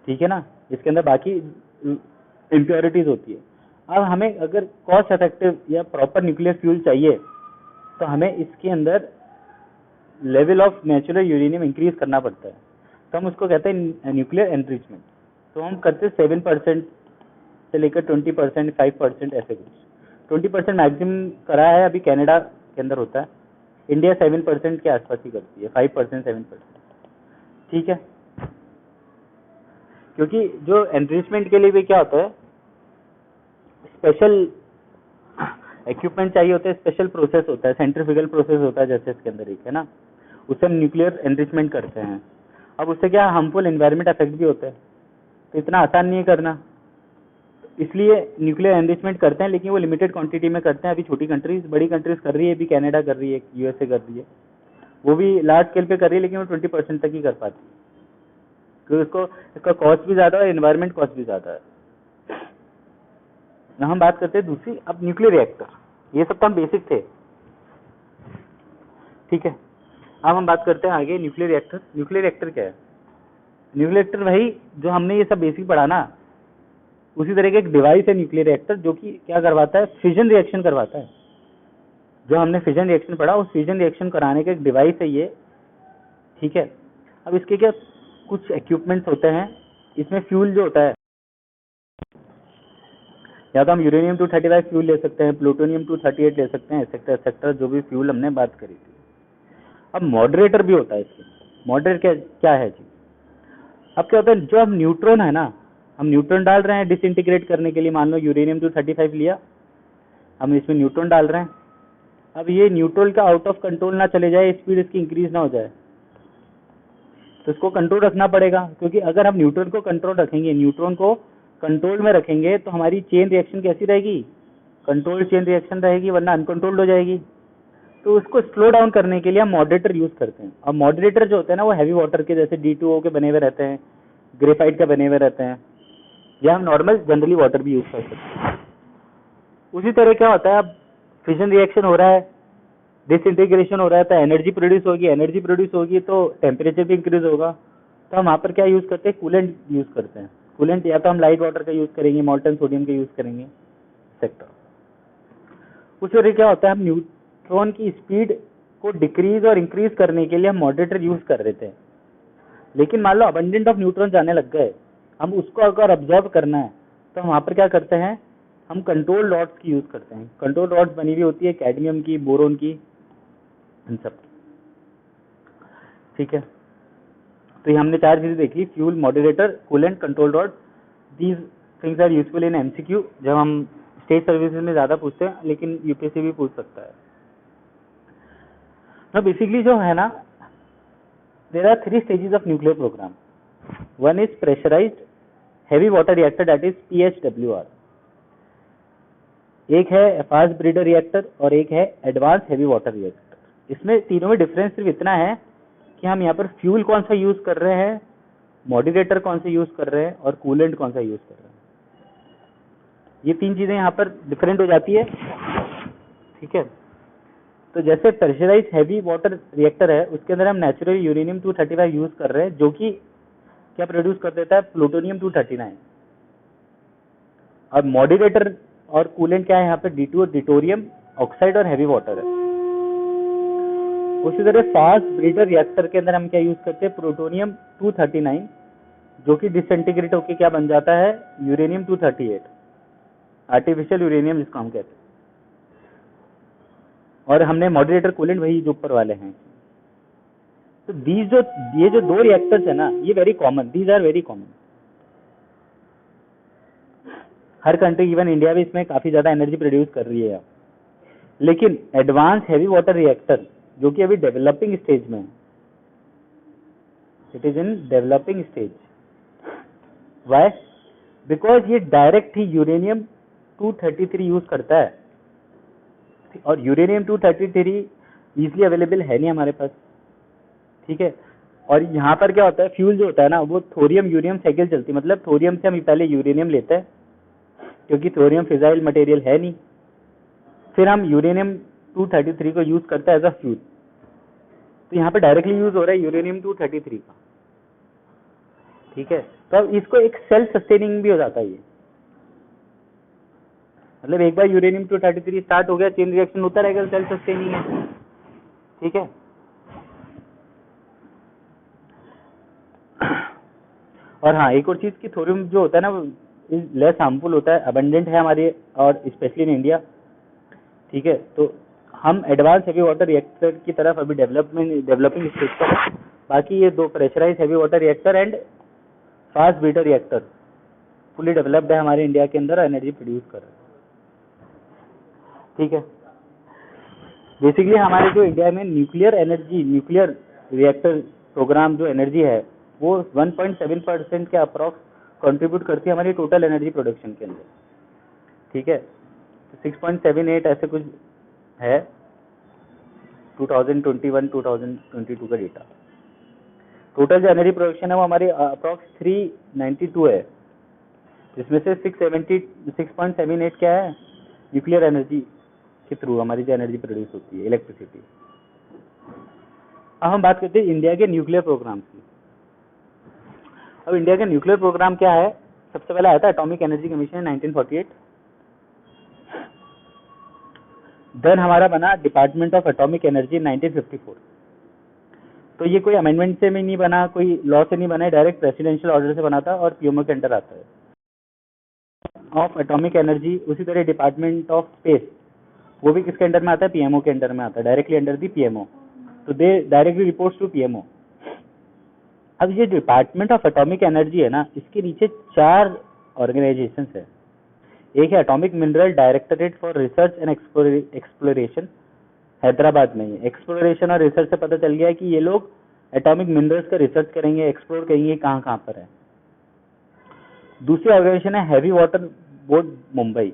ठीक है ना, इसके अंदर बाकी इम्प्योरिटीज होती है। अब हमें अगर कॉस्ट इफेक्टिव या प्रॉपर न्यूक्लियर फ्यूल चाहिए, तो हमें इसके अंदर level of natural uranium increase करना पड़ता है, तो हम उसको कहते हैं न्यूक्लियर एनरिचमेंट। तो हम करते हैं 7% से लेकर 20%, 5%, ऐसे कुछ। 20% मैक्सिमम करा है अभी कनाडा के अंदर होता है, इंडिया 7% के आसपास ही करती है, 5%, 7%। ठीक है, क्योंकि जो एनरिचमेंट के लिए भी क्या होता है, स्पेशल इक्विपमेंट चाहिए होता है, स्पेशल प्रोसेस होता है, सेंट्रीफ्यूगल प्रोसेस होता है, जैसे इसके अंदर एक है ना, उससे हम न्यूक्लियर एनरिचमेंट करते हैं। अब उससे क्या हार्मफुल एनवायरमेंट इफेक्ट भी होता है, तो इतना आसान नहीं है करना, इसलिए न्यूक्लियर एनरिचमेंट करते हैं, लेकिन वो लिमिटेड क्वांटिटी में करते हैं। अभी छोटी कंट्रीज, बड़ी कंट्रीज कर रही है, अभी कनाडा कर रही है, यूएसए कर रही है, वो भी लार्ज स्केल पे कर रही है, लेकिन वो 20% तक ही कर पाती है, क्योंकि उसको इसका कॉस्ट भी ज्यादा है, एनवायरमेंट कॉस्ट भी ज्यादा है। हम बात करते हैं दूसरी, अब न्यूक्लियर रिएक्टर, ये सब तो हम बेसिक थे। ठीक है, अब हम बात करते हैं आगे न्यूक्लियर रिएक्टर। न्यूक्लियर रिएक्टर क्या है, न्यूक्लियर रिएक्टर वही जो हमने ये सब बेसिक पढ़ा ना, उसी तरह का एक डिवाइस है न्यूक्लियर रिएक्टर, जो कि क्या करवाता है, फिजन रिएक्शन करवाता है। जो हमने फिजन रिएक्शन पढ़ा, उस फिजन रिएक्शन कराने का एक डिवाइस है ये। ठीक है, अब इसके क्या कुछ इक्विपमेंट्स होते हैं, इसमें फ्यूल जो होता है, या तो हम यूरेनियम 235 फ्यूल ले सकते हैं, प्लूटोनियम 238 ले सकते हैं, एक्सेट्रा एक्सेट्रा, जो भी फ्यूल हमने बात करी थी। अब मॉडरेटर भी होता है इसमें। मॉडरेटर क्या क्या है जी, अब क्या होता है, जो हम न्यूट्रॉन है ना, हम न्यूट्रॉन डाल रहे हैं डिसइंटीग्रेट करने के लिए, मान लो यूरेनियम 235 लिया, हम इसमें न्यूट्रॉन डाल रहे हैं। अब ये न्यूट्रॉन का आउट ऑफ कंट्रोल ना चले जाए, स्पीड इसकी इंक्रीज ना हो जाए, तो इसको कंट्रोल रखना पड़ेगा, क्योंकि अगर हम न्यूट्रॉन को कंट्रोल रखेंगे, न्यूट्रॉन को कंट्रोल में रखेंगे, तो हमारी चेन रिएक्शन कैसी रहेगी, कंट्रोल चेन रिएक्शन रहेगी, वरना अनकंट्रोल्ड हो जाएगी। तो उसको स्लो डाउन करने के लिए हम मॉडरेटर यूज करते हैं। अब मॉडरेटर जो होते हैं ना, वो हैवी वाटर के, जैसे D2O के बने हुए रहते हैं, ग्रेफाइट के बने हुए रहते हैं। या हम नॉर्मल जनरली वाटर भी यूज कर सकते हैं। उसी तरह क्या होता है, अब फिजन रिएक्शन हो रहा है, डिसइंटीग्रेशन हो रहा है, तो एनर्जी प्रोड्यूस होगी, एनर्जी प्रोड्यूस होगी तो टेम्परेचर भी इंक्रीज होगा। तो हम वहाँ पर क्या यूज करते हैं, कूलेंट यूज करते हैं। कूलेंट या तो हम लाइट वाटर का यूज करेंगे, मोल्टन सोडियम का यूज करेंगे, सेक्टर। उस तरह क्या होता है, हम न्यूट्रॉन की स्पीड को डिक्रीज और इंक्रीज करने के लिए हम मॉडरेटर यूज कर रहे थे, लेकिन मान लो अबंडेंट ऑफ न्यूट्रॉन जाने लग गए, हम उसको अगर ऑब्जर्व करना है तो हम वहाँ पर क्या करते हैं, हम कंट्रोल रॉड्स की यूज करते हैं। कंट्रोल रॉड्स बनी हुई होती है कैडमियम की, बोरोन की, इन सब की, ठीक है। तो ये हमने 4 चीजें देखी, fuel, moderator, coolant, control rod. These things are useful in MCQ, जब हम स्टेट सर्विसेज में ज्यादा पूछते हैं, लेकिन यूपीएससी भी पूछ सकता है। ना बेसिकली जो है ना, there are 3 stages of nuclear programme. One is pressurized heavy water reactor, that is PHWR। एक है फास्ट ब्रीडर रिएक्टर और एक है एडवांस हेवी वाटर रिएक्टर। इसमें तीनों में डिफरेंस सिर्फ इतना है कि हम यहाँ पर फ्यूल कौन सा यूज कर रहे हैं, मॉडरेटर कौन सा यूज कर रहे हैं और कूलेंट कौन सा यूज कर रहे हैं। ये 3 चीजें यहाँ पर डिफरेंट हो जाती है, ठीक है। तो जैसे प्रेशराइज हैवी वाटर रिएक्टर है, उसके अंदर हम नेचुरल यूरेनियम 235 यूज कर रहे हैं, जो कि क्या प्रोड्यूस कर देता है, प्लूटोनियम 239। अब मॉडरेटर और कूलेंट क्या है यहाँ पे, D2 और डिटोरियम ऑक्साइड और हैवी वाटर है। उसी तरह फास्ट ब्रीडर रिएक्टर के अंदर हम क्या यूज करते हैं, प्लूटोनियम 239, जो कि डिसइंटीग्रेट होकर क्या बन जाता है, यूरेनियम 238, आर्टिफिशियल यूरेनियम जिसको हम कहते हैं। और हमने मॉडरेटर कूलेंट वही जो ऊपर वाले हैं। तो ये जो 2 रिएक्टर्स है ना, ये very common, these are very common. हर कंट्री, इवन इंडिया भी इसमें काफी ज्यादा एनर्जी प्रोड्यूस कर रही है। लेकिन एडवांस हैवी वाटर रिएक्टर जो कि अभी डेवलपिंग स्टेज में है, it is in developing stage. Why? Because ये डायरेक्ट ही यूरेनियम 233 यूज करता है, और यूरेनियम 233 इजिली अवेलेबल है नहीं हमारे पास, ठीक है। और यहाँ पर क्या होता है, फ्यूल जो होता है ना, वो थोरियम यूरेनियम साइकिल चलती है। मतलब थोरियम से हम पहले यूरेनियम लेते हैं, क्योंकि थोरियम फिजाइल मटेरियल है नहीं, फिर हम यूरेनियम 233 को यूज करते हैं एज अ फ्यूल। तो यहाँ पे डायरेक्टली यूज हो रहा है यूरेनियम 233 का, ठीक है। तो अब इसको एक सेल्फ सस्टेनिंग भी हो जाता है ये, मतलब एक बार यूरेनियम 233 स्टार्ट हो गया, चेन रिएक्शन होता रहेगा, सेल्फ सस्टेनिंग है, ठीक है। और हाँ, एक और चीज की थोरियम जो होता है ना, वो लेस हार्मफुल होता है, अबंडेंट है हमारे, और स्पेशली इन इंडिया, ठीक है। तो हम एडवांस हेवी वाटर रिएक्टर की तरफ अभी डेवलपिंग स्टेज पर है। बाकी ये 2 pressurize heavy water reactor and fast breeder reactor fully developed है हमारे इंडिया के अंदर, एनर्जी प्रोड्यूस कर रहे हैं, ठीक है। बेसिकली हमारे जो इंडिया में न्यूक्लियर रिएक्टर प्रोग्राम जो एनर्जी है, वो 1.7% के अप्रॉक्स कंट्रीब्यूट करती है हमारी टोटल एनर्जी प्रोडक्शन के अंदर, ठीक है। 6.78 ऐसे कुछ है 2021-2022 का डेटा। टोटल जो एनर्जी प्रोडक्शन है वो हमारी अप्रॉक्स 392 है, जिसमें से 6.78 क्या है, न्यूक्लियर एनर्जी के थ्रू हमारी जो एनर्जी प्रोड्यूस होती है, इलेक्ट्रिसिटी। अब हम बात करते हैं इंडिया के न्यूक्लियर प्रोग्राम की। अब इंडिया का न्यूक्लियर प्रोग्राम क्या है, सबसे पहले आया था एटॉमिक एनर्जी कमीशन 1948। देन हमारा बना डिपार्टमेंट ऑफ एटॉमिक एनर्जी 1954। तो ये कोई अमेंडमेंट से भी नहीं बना, कोई लॉ से नहीं बना, डायरेक्ट प्रेसिडेंशियल ऑर्डर से बना था, और पीएमओ के अंडर आता है ऑफ एटॉमिक एनर्जी। उसी तरह डिपार्टमेंट ऑफ स्पेस, वो भी किसके अंडर में आता है, पीएमओ के अंडर में आता है, डायरेक्टली अंडर दी पीएमओ। तो they directly reports to PMO. अब ये डिपार्टमेंट ऑफ एटॉमिक एनर्जी है ना, इसके नीचे 4 ऑर्गेनाइजेशंस है। एक है atomic mineral directorate for research and exploration, Hyderabad में है। एक्सप्लोरेशन और रिसर्च से पता चल गया है कि ये लोग एटॉमिक मिनरल्स का रिसर्च करेंगे, एक्सप्लोर करेंगे कहाँ कहाँ पर है। दूसरी ऑर्गेनाइजेशन है हैवी वाटर बोर्ड मुंबई,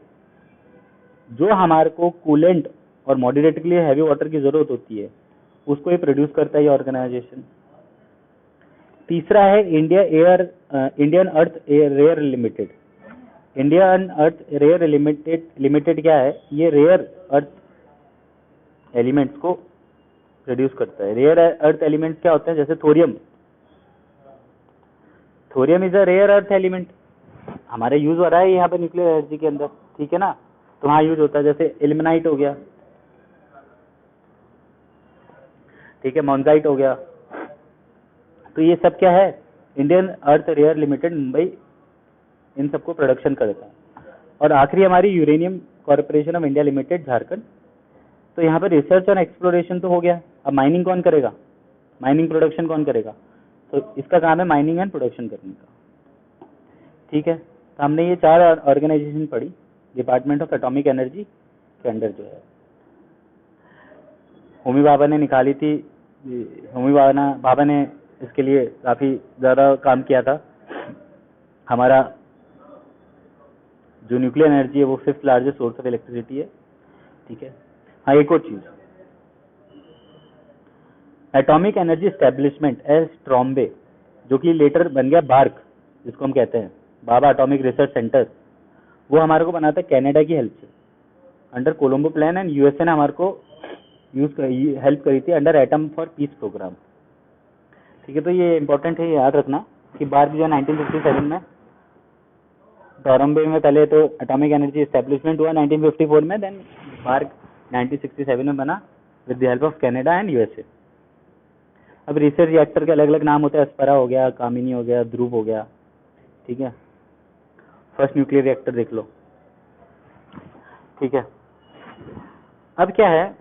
जो हमारे को कूलेंट और मॉडरेटर के लिए हैवी वाटर की जरूरत होती है, उसको ही प्रोड्यूस करता है ये ऑर्गेनाइजेशन। तीसरा है Indian earth rare limited, India and earth rare limited क्या है, ये रेयर अर्थ एलिमेंट्स को प्रोड्यूस करता है। रेयर अर्थ एलिमेंट्स क्या होते हैं, जैसे thorium. Thorium is a rare earth element, हमारे यूज हो रहा है यहाँ पे न्यूक्लियर एनर्जी के अंदर, ठीक है ना। तो वहाँ यूज होता है, जैसे इल्मेनाइट हो गया, ठीक है, मॉन्जाइट हो गया। तो ये सब क्या है, Indian earth rare limited Mumbai इन सबको प्रोडक्शन करता है। और आखिरी हमारी uranium corporation of India limited Jharkhand. तो यहाँ पर रिसर्च और एक्सप्लोरेशन तो हो गया, अब माइनिंग कौन करेगा, माइनिंग प्रोडक्शन कौन करेगा, तो इसका काम है माइनिंग एंड प्रोडक्शन करने का, ठीक है। तो हमने ये 4 ऑर्गेनाइजेशन पढ़ी डिपार्टमेंट ऑफ एटॉमिक एनर्जी के अंडर जो है। होमी भाभा ने निकाली थी, होमी भाभा ने इसके लिए काफ़ी ज़्यादा काम किया था। हमारा जो न्यूक्लियर एनर्जी है वो 5th largest source of electricity है, ठीक है। हाँ, एक और चीज़, atomic energy establishment as Trombay, जो कि लेटर बन गया बार्क, जिसको हम कहते हैं बाबा एटॉमिक रिसर्च सेंटर, वो हमारे को बनाता है कनाडा की हेल्प से, under Colombo plan, and USA ने हमारे को हेल्प करी थी under atom for peace programme, ठीक है। तो ये इंपॉर्टेंट है, याद रखना कि बार्क जो 1957 में टोरम्बे में, पहले तो एटॉमिक एनर्जी एस्टेब्लिशमेंट हुआ 1954 में, देन बार्क 1967 में बना with the help of Canada and USA. अब रिसर्च रिएक्टर के अलग अलग नाम होते हैं, अस्परा हो गया, कामिनी हो गया, ध्रुव हो गया, ठीक है। फर्स्ट न्यूक्लियर रिएक्टर देख लो, ठीक है। अब क्या है,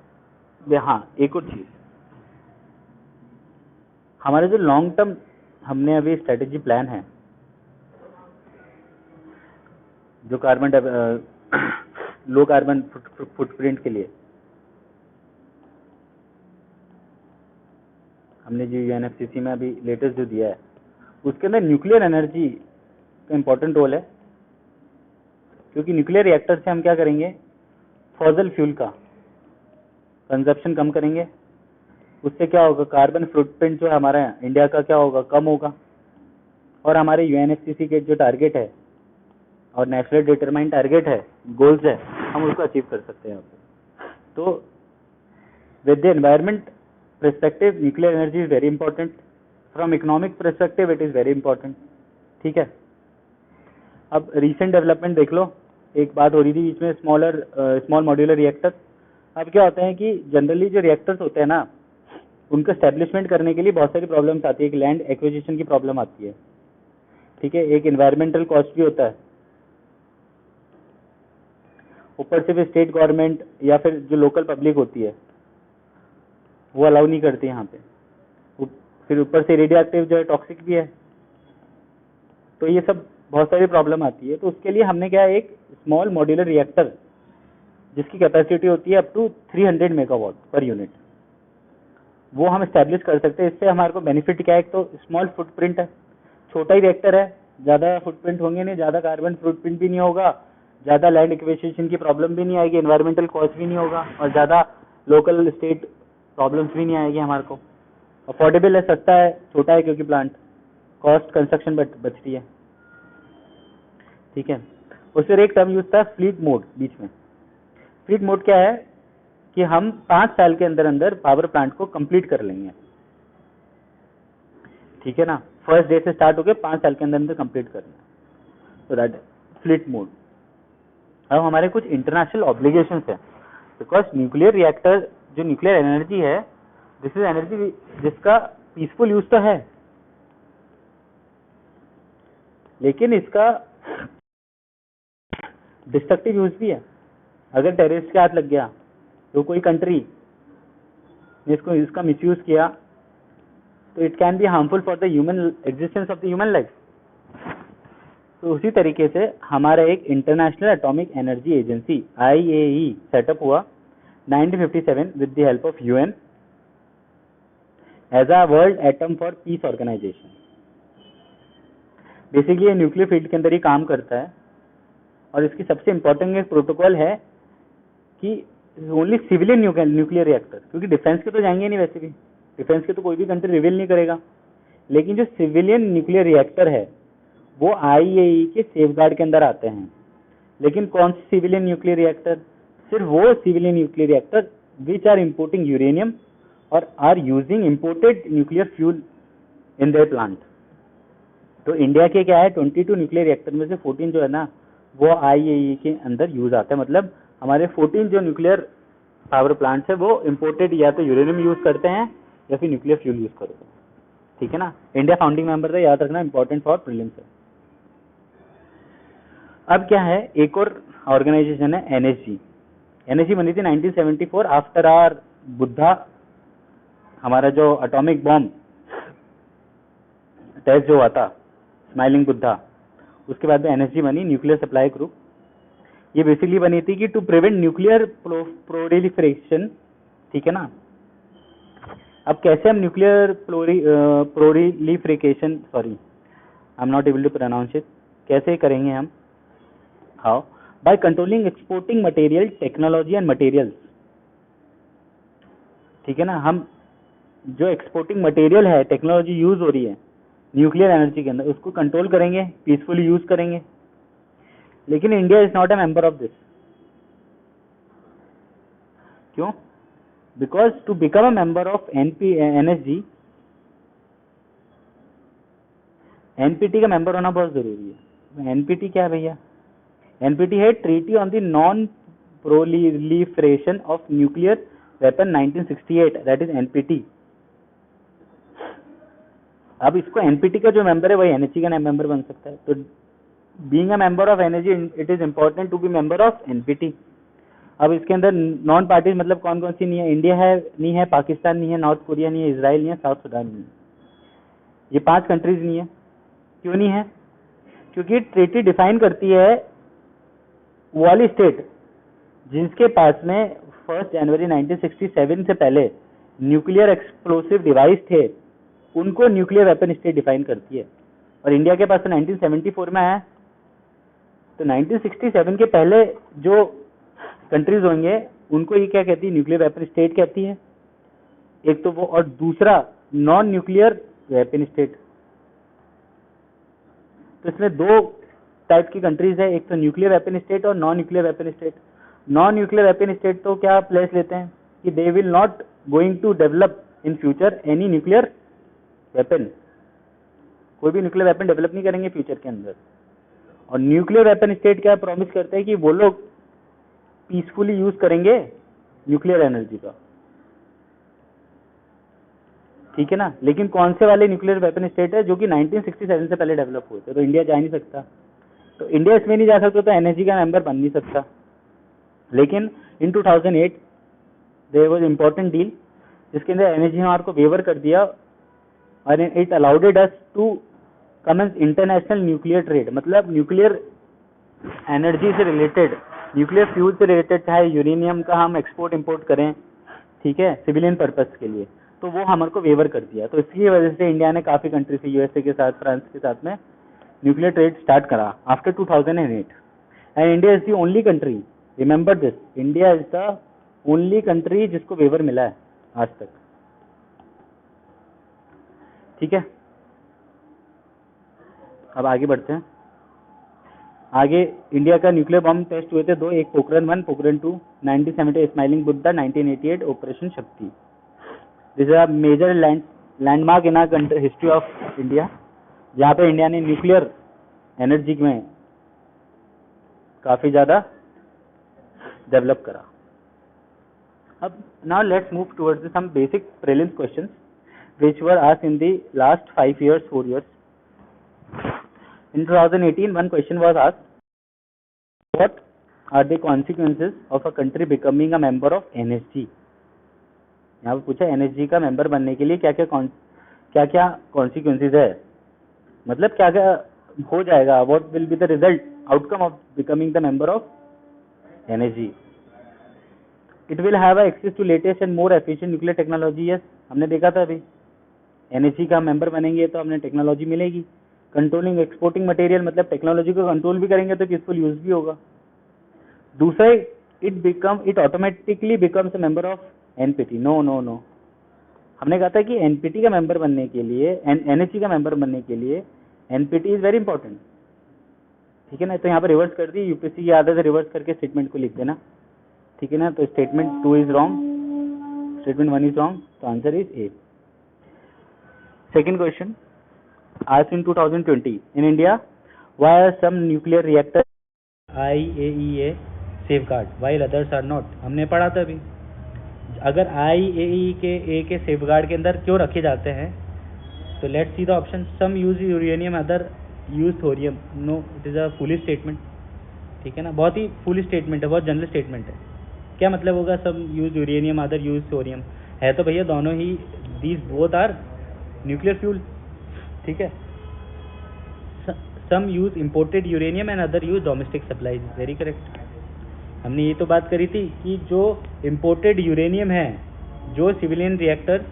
हाँ एक और चीज, हमारे जो लॉन्ग टर्म हमने अभी स्ट्रेटेजी प्लान है, जो कार्बन लो कार्बन फुटप्रिंट के लिए हमने जो यूएनएफसीसी में अभी लेटेस्ट जो दिया है, उसके अंदर न्यूक्लियर एनर्जी का इम्पोर्टेंट रोल है। क्योंकि न्यूक्लियर रिएक्टर से हम क्या करेंगे, फॉसिल फ्यूल का कंजप्शन कम करेंगे, उससे क्या होगा, कार्बन फुटप्रिंट जो है हमारा इंडिया का क्या होगा, कम होगा। और हमारे यूएनएफसीसी के जो टारगेट है और नेशनल डिटरमाइंड टारगेट है, गोल्स है, हम उसको अचीव कर सकते हैं यहाँ पे। तो with the environment perspective nuclear energy is very important, from economic perspective it is very important, ठीक है। अब recent development देख लो, एक बात हो रही थी बीच में स्मॉल मॉड्यूलर रिएक्टर। अब क्या होता है कि जनरली जो रिएक्टर्स होते हैं ना, उनका एस्टेब्लिशमेंट करने के लिए बहुत सारी प्रॉब्लम्स आती है। एक लैंड एक्विजिशन की प्रॉब्लम आती है, ठीक है, एक इन्वायरमेंटल कॉस्ट भी होता है, ऊपर से भी स्टेट गवर्नमेंट या फिर जो लोकल पब्लिक होती है वो अलाउ नहीं करती यहाँ पे, फिर ऊपर से रेडियो एक्टिव जो है टॉक्सिक भी है, तो ये सब बहुत सारी प्रॉब्लम आती है। तो उसके लिए हमने क्या है, एक स्मॉल मॉड्यूलर रिएक्टर जिसकी कैपेसिटी होती है up to 300 megawatt per unit, वो हम एस्टेब्लिश कर सकते हैं। इससे हमारे को बेनिफिट क्या है, एक तो स्मॉल फुटप्रिंट है, छोटा ही रिएक्टर है, ज़्यादा फुटप्रिंट होंगे नहीं, ज़्यादा कार्बन फुटप्रिंट भी नहीं होगा, ज़्यादा लैंड एक्विजिशन की प्रॉब्लम भी नहीं आएगी, एनवायरमेंटल कॉस्ट भी नहीं होगा, और ज़्यादा लोकल स्टेट प्रॉब्लम्स भी नहीं आएगी हमारे को। अफोर्डेबल है, सस्ता है, छोटा है क्योंकि प्लांट, कॉस्ट कंस्ट्रक्शन बचती है, ठीक है। और फिर एक टर्म यूज था फ्लीट मोड बीच में। फ्लीट मोड क्या है कि हम 5 साल के अंदर अंदर पावर प्लांट को कंप्लीट कर लेंगे, ठीक है ना, फर्स्ट डे से स्टार्ट होकर 5 साल के अंदर अंदर कंप्लीट करना, तो दैट फ्लीट मोड। अब हमारे कुछ इंटरनेशनल ऑब्लिगेशंस है, बिकॉज न्यूक्लियर रिएक्टर जो न्यूक्लियर एनर्जी है, दिस इज एनर्जी जिसका पीसफुल यूज तो है, लेकिन इसका डिस्ट्रक्टिव यूज भी है। अगर टेररिस्ट के हाथ लग गया तो कोई कंट्री ने इसका मिसयूज किया, तो it can be harmful for the human existence of the human life. तो उसी तरीके से हमारा एक international atomic energy agency IAEA setup हुआ 1957 with the help of UN as a World Atom for Peace Organization। Basically ये nuclear field के अंदर ही काम करता है, और इसकी सबसे इम्पोर्टेंट एक प्रोटोकॉल है कि ओनली सिविलियन न्यूक्लियर रिएक्टर, क्योंकि डिफेंस के तो जाएंगे नहीं, वैसे भी डिफेंस के तो कोई भी कंट्री रिवील नहीं करेगा, लेकिन जो सिविलियन न्यूक्लियर रिएक्टर है वो IAEA के सेफगार्ड के अंदर आते हैं। लेकिन कौन सी सिविलियन न्यूक्लियर रिएक्टर? सिर्फ वो civilian nuclear reactor which are importing uranium और are using imported nuclear fuel in their plant. तो इंडिया के क्या है, 22 न्यूक्लियर रिएक्टर में से 14 जो है ना वो IAEA के अंदर यूज आता है। मतलब हमारे 14 जो न्यूक्लियर पावर प्लांट्स है वो इंपोर्टेड या तो यूरेनियम यूज करते हैं या फिर न्यूक्लियर फ्यूल यूज करते हैं। ठीक है ना। इंडिया फाउंडिंग मेंबर था, याद रखना, इंपॉर्टेंट फॉर प्रीलिम्स है। अब क्या है, एक और ऑर्गेनाइजेशन है NSG। NSG बनी थी 1974 आफ्टर आर बुद्धा, हमारा जो एटॉमिक बॉम्ब टेस्ट जो हुआ था, स्माइलिंग बुद्धा, उसके बाद में NSG बनी, न्यूक्लियर सप्लाई ग्रुप। ये बेसिकली बनी थी कि टू प्रिवेंट न्यूक्लियर प्रोलिफरेशन। ठीक है ना। अब कैसे हम nuclear proliferation, sorry I am not able to pronounce it, कैसे करेंगे हम? How? By controlling exporting material, technology and materials. ठीक है ना। हम जो एक्सपोर्टिंग मटेरियल है, टेक्नोलॉजी यूज हो रही है न्यूक्लियर एनर्जी के अंदर, उसको कंट्रोल करेंगे, पीसफुली यूज करेंगे। लेकिन India is not a member of this. क्यों? Because to become a member of NSG, NPT का मेंबर होना बहुत जरूरी है। NPT क्या है भैया? NPT है treaty on the non proliferation of nuclear weapon 1968, that is NPT। अब इसको NPT का जो मेंबर है वही NSG का मेंबर बन सकता है। तो being a member of NSG, it is important to be member of NPT। अब इसके अंदर नॉन पार्टीज मतलब कौन कौन सी नहीं है? इंडिया है नहीं है, पाकिस्तान नहीं है, नॉर्थ कोरिया नहीं है, इजराइल नहीं है, साउथ सुडान नहीं है। ये 5 कंट्रीज नहीं है। क्यों नहीं है? क्योंकि ट्रीटी डिफाइन करती है वो वाली स्टेट जिनके पास में 1 जनवरी 1967 से पहले न्यूक्लियर एक्सप्लोसिव डिवाइस थे, उनको न्यूक्लियर वेपन स्टेट डिफाइन करती है। और इंडिया के पास तो 1974 में आया। तो 1967 के पहले जो कंट्रीज होंगे उनको ये क्या कहती है? न्यूक्लियर वेपन स्टेट कहती है, एक तो वो, और दूसरा नॉन न्यूक्लियर वेपन स्टेट। तो इसमें 2 टाइप की कंट्रीज है, एक तो न्यूक्लियर वेपन स्टेट और non nuclear weapon state. Non nuclear weapon state तो क्या प्लेस लेते हैं कि they will not going to develop in future any nuclear weapon, कोई भी न्यूक्लियर वेपन डेवलप नहीं करेंगे फ्यूचर के अंदर। और न्यूक्लियर वेपन स्टेट क्या प्रॉमिस करते हैं कि वो लोग पीसफुली यूज करेंगे न्यूक्लियर एनर्जी का। ठीक है ना। लेकिन कौन से वाले न्यूक्लियर वेपन स्टेट है जो कि 1967 से पहले डेवलप हुए थे, तो इंडिया जा नहीं सकता। तो इंडिया इसमें नहीं जा सकता, तो NSG का मेंबर बन नहीं सकता। लेकिन इन 2008 देयर वाज इंपॉर्टेंट डील जिसके अंदर NSG ने हमारे को वेवर कर दिया और it allowed us to commence international nuclear trade. मतलब न्यूक्लियर एनर्जी से रिलेटेड, न्यूक्लियर फ्यूल से रिलेटेड, चाहे यूरेनियम का हम एक्सपोर्ट इंपोर्ट करें, ठीक है, सिविलियन पर्पस के लिए, तो वो हमारे को वेवर कर दिया। तो इसकी वजह से इंडिया ने काफी कंट्री से, USA के साथ, फ्रांस के साथ में न्यूक्लियर ट्रेड स्टार्ट करा after 2008। And India is the only country, remember this, India is the only country जिसको वेवर मिला है आज तक। ठीक है। अब आगे बढ़ते हैं। आगे इंडिया का न्यूक्लियर बॉम्ब टेस्ट हुए थे 2, एक Pokhran 1, Pokhran 2, 1970 smiling Buddha, 1988 operation Shakti. This is a major landmark in our history of India, जहाँ पे इंडिया ने न्यूक्लियर एनर्जी में काफी ज्यादा डेवलप करा। अब now let's move towards some basic prelims questions which were asked in the last 5 years, 4 years. In 2018, one question was asked, what are the consequences of a country becoming a member of NSG? यहाँ पे पूछा NSG का member बनने के लिए क्या क्या consequences है, मतलब क्या क्या हो जाएगा, what will be the result, outcome of becoming the member of NSG. It will have access to latest and more efficient nuclear technology. Yes, हमने देखा था अभी, NSG का मेंबर बनेंगे तो हमें टेक्नोलॉजी मिलेगी। कंट्रोलिंग एक्सपोर्टिंग मटेरियल, मतलब टेक्नोलॉजी को कंट्रोल भी करेंगे तो पीसफुल यूज भी होगा। दूसरा, it automatically becomes a member of NPT। No no no, हमने कहा था कि NPT का मेंबर बनने के लिए, NSG का मेंबर बनने के लिए NPT इज वेरी इंपॉर्टेंट। ठीक है ना। तो यहाँ पर रिवर्स कर दी, यूपीएससी की आदत है रिवर्स करके स्टेटमेंट को लिख देना, ठीक है ना। तो statement 2 is wrong, statement 1 is wrong, तो answer is A. Second question, asked in 2020 in India, why are some nuclear reactors IAEA safeguard while others are not? हमने पढ़ा था अभी, अगर IAEA के सेफगार्ड के अंदर क्यों रखे जाते हैं, तो let's see the option. Some use uranium, other use thorium. No, it is a full statement, ठीक है ना, बहुत ही फुल स्टेटमेंट है, बहुत जनरल स्टेटमेंट है। क्या मतलब होगा some use uranium other use thorium? है तो भैया दोनों ही, these both are nuclear fuel, ठीक है। Some use imported uranium and other use domestic supplies, very correct. हमने ये तो बात करी थी कि जो इम्पोर्टेड यूरेनियम है, जो civilian reactor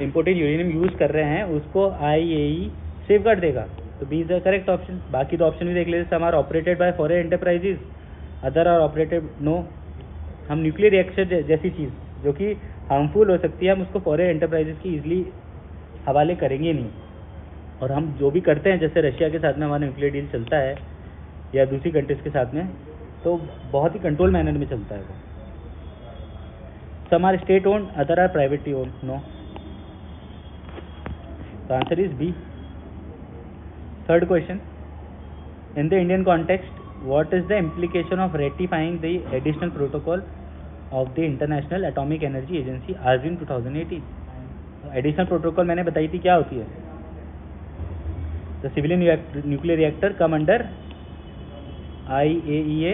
imported uranium use कर रहे हैं, उसको IAEA सेफगार्ड देगा, तो B is the correct option. बाकी तो ऑप्शन भी देख लेते, some are operated by foreign enterprises, other are operated, no. हम न्यूक्लियर रिएक्टर जैसी चीज़ जो कि हार्मफुल हो सकती है, हम उसको फॉरेन एंटरप्राइजेज की ईजिली हवाले करेंगे नहीं। और हम जो भी करते हैं, जैसे रशिया के साथ में हमारा न्यूक्लियर डील चलता है या दूसरी कंट्रीज के साथ में, तो बहुत ही कंट्रोल मैनर में चलता है वो। Some are state owned, other are privately owned, no. The answer is B. Third question, in the Indian context, what is the implication of ratifying the additional protocol of the International Atomic Energy Agency as in 2018? Additional protocol मैंने बताई थी क्या होती है। The civilian nuclear reactor come under IAEA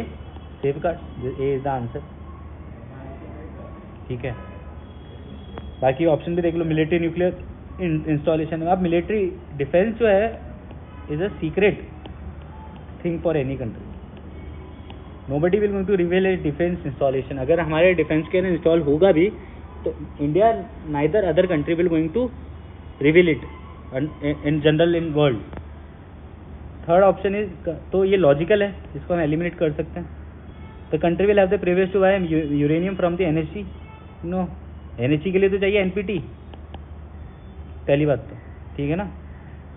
safeguard. A is the answer, ठीक है। बाकी option भी देख लो, मिलिट्री न्यूक्लियर इंस्टॉलेशन। अब मिलिट्री डिफेंस जो है is a secret thing for any country, nobody will going to reveal a defence installation. अगर हमारे डिफेंस के अंदर इंस्टॉल होगा भी तो India, neither other country will going to reveal it in general in world. Third option is, तो ये logical है, इसको हम एलिमिनेट कर सकते हैं। The country will have the privilege to buy uranium from the NSC, no. NSC के लिए तो चाहिए NPT, पहली बात तो, ठीक है ना।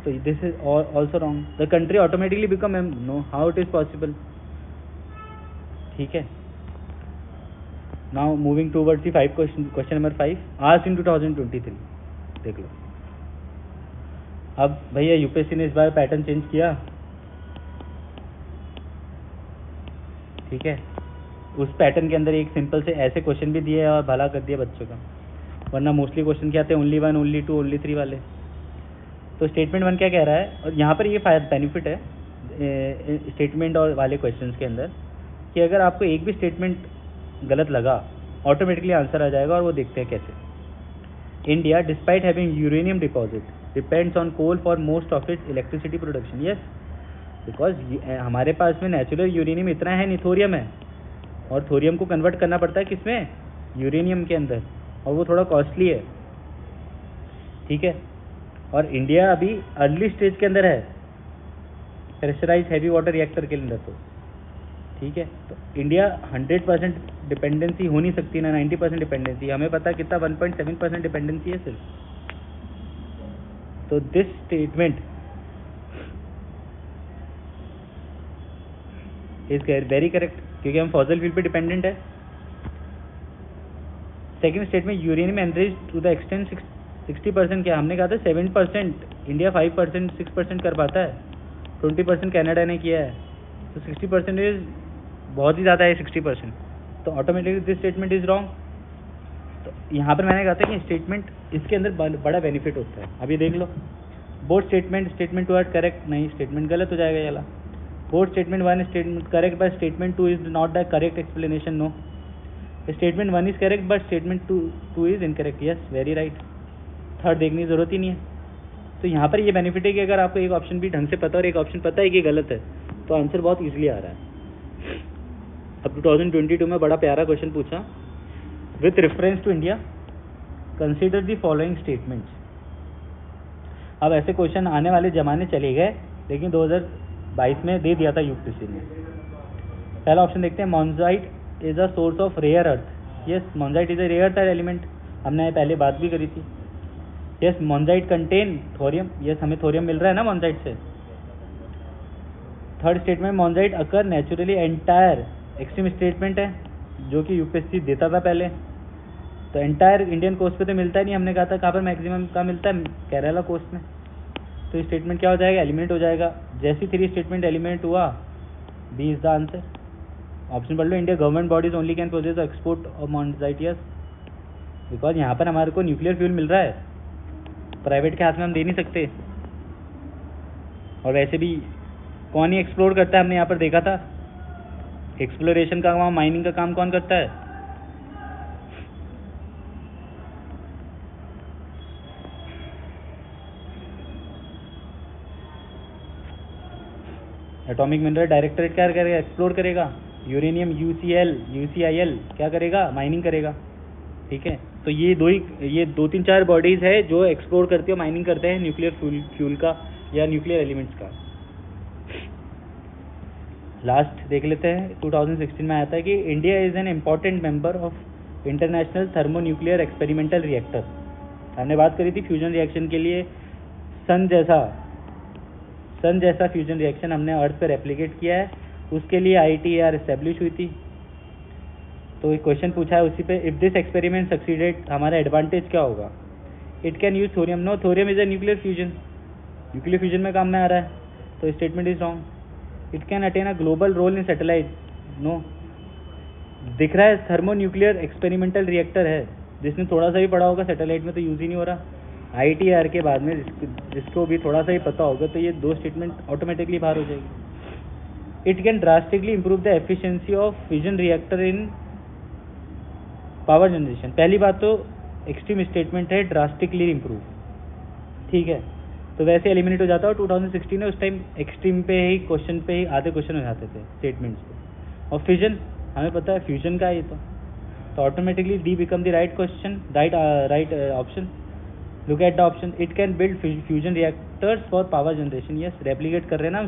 तो this is also wrong. The country automatically become um, no, how it is possible, ठीक है। Now moving towards the question number 5, asked in 2023, देख लो। अब भैया यूपीएससी ने इस बार पैटर्न चेंज किया, ठीक है। उस पैटर्न के अंदर एक सिंपल से ऐसे क्वेश्चन भी दिए और भला कर दिया बच्चों का, वरना मोस्टली क्वेश्चन क्या आते हैं, ओनली 1, ओनली 2, ओनली 3 वाले। तो स्टेटमेंट 1 क्या कह रहा है, और यहाँ पर ये बेनिफिट है स्टेटमेंट और वाले क्वेश्चंस के अंदर, कि अगर आपको एक भी स्टेटमेंट गलत लगा, ऑटोमेटिकली आंसर आ जाएगा। और वो देखते हैं कैसे। India despite having uranium deposit depends on coal for most of its electricity production, yes, because हमारे पास में नेचुरल यूरेनियम इतना है नहीं, थोरियम है, और थोरियम को कन्वर्ट करना पड़ता है किसमें, यूरेनियम के अंदर, और वो थोड़ा कॉस्टली है, ठीक है। और इंडिया अभी अर्ली स्टेज के अंदर है प्रेशराइज हैवी वाटर रिएक्टर के अंदर, तो ठीक है। तो इंडिया 100% डिपेंडेंसी हो नहीं सकती ना, 90% डिपेंडेंसी, हमें पता कितना 1.7% डिपेंडेंसी है सिर्फ। तो this statement is very correct, क्योंकि हम फॉसिल फ्यूल पे डिपेंडेंट है। Second statement, uranium enrich to the extent 60%, क्या हमने कहा था 7%, इंडिया 5%, 6% कर पाता है, 20% कनाडा ने किया है, तो 60% इज बहुत ही ज़्यादा है 60%, तो automatically this statement is wrong. तो यहाँ पर मैंने कहा था कि स्टेटमेंट इसके अंदर बड़ा बेनिफिट होता है। अभी देख लो, बोथ स्टेटमेंट 2 आर करेक्ट, नहीं, स्टेटमेंट गलत हो जाएगा ये वाला। Both statement 1 statement correct but statement 2 is not the correct explanation, no. Statement 1 is correct but statement 2 is incorrect, yes, very right. Third देखने की जरूरत ही नहीं है। तो यहाँ पर ये बेनिफिट है कि अगर आपको एक ऑप्शन भी ढंग से पता और एक ऑप्शन पता है कि गलत है, तो आंसर बहुत इजीली आ रहा है। अब 2022 में बड़ा प्यारा क्वेश्चन पूछा, with reference to India consider the following statements. अब ऐसे क्वेश्चन आने वाले जमाने चले गए, लेकिन 2022 में दे दिया था यूपीएससी ने। पहला ऑप्शन देखते हैं, monazite is a source of rare earth, yes, monazite is a rare earth element, हमने पहले बात भी करी थी। Yes, monazite contain thorium, yes, हमें थोरियम मिल रहा है ना मोनजाइट से। Third statement monazite occur naturally entire extreme statement है जो कि यूपीएससी देता था पहले। तो एंटायर इंडियन कोस्ट पे तो मिलता ही नहीं, हमने कहा था कहाँ पर मैक्सिमम कहाँ मिलता है, केरला कोस्ट में। तो स्टेटमेंट क्या हो जाएगा, एलिमिनेट हो जाएगा। जैसी 3 स्टेटमेंट एलिमिनेट हुआ, B is the answer. Option पढ़ लो, India government bodies only can process export of monazite, yes, because यहाँ पर हमारे को न्यूक्लियर फ्यूल मिल रहा है, प्राइवेट के हाथ में हम दे नहीं सकते। और वैसे भी कौन ही एक्सप्लोर करता है, हमने यहाँ पर देखा था एक्सप्लोरेशन का काम, माइनिंग का काम कौन करता है। एटॉमिक मिनरल डायरेक्टरेट क्या करेगा, एक्सप्लोर करेगा। यूरेनियम यूसीआईएल क्या करेगा, माइनिंग करेगा। ठीक है, तो ये 2-3-4 बॉडीज है जो एक्सप्लोर करती है, माइनिंग करते हैं न्यूक्लियर फ्यूल का या न्यूक्लियर एलिमेंट्स का। लास्ट देख लेते हैं, 2016 में आया था कि India is an important member of international thermonuclear experimental reactor. हमने बात करी थी फ्यूजन रिएक्शन के लिए, सन जैसा फ्यूजन रिएक्शन हमने अर्थ पर रेप्लिकेट किया है, उसके लिए ITAR इस्टेब्लिश हुई थी। तो एक क्वेश्चन पूछा है उसी पे, इफ दिस एक्सपेरिमेंट सक्सीडेड, हमारा एडवांटेज क्या होगा। It can use thorium, no, thorium is a nuclear fusion में काम में आ रहा है, तो statement is wrong. It can attain a global role in satellite, no, दिख रहा है थर्मोन्यूक्लियर एक्सपेरिमेंटल रिएक्टर है, जिसने थोड़ा सा भी पढ़ा होगा सैटेलाइट में तो यूज ही नहीं हो रहा। ITAR के बाद में जिसको भी थोड़ा सा ही पता होगा, तो ये 2 स्टेटमेंट ऑटोमेटिकली बाहर हो जाएगी। It can drastically improve the efficiency of fusion reactor in power generation. पहली बात तो एक्सट्रीम स्टेटमेंट है, ड्रास्टिकली इंप्रूव, ठीक है, तो वैसे एलिमिनेट हो जाता है। 2016 में उस टाइम एक्सट्रीम पे ही क्वेश्चन पे ही आधे क्वेश्चन हो जाते थे स्टेटमेंट्स पे। और फ्यूजन हमें पता है फ्यूजन का है ये तो automatically D become the right question, right option. Look at the option, it can build fusion reactors for power generation, yes, replicate कर रहे हैं ना।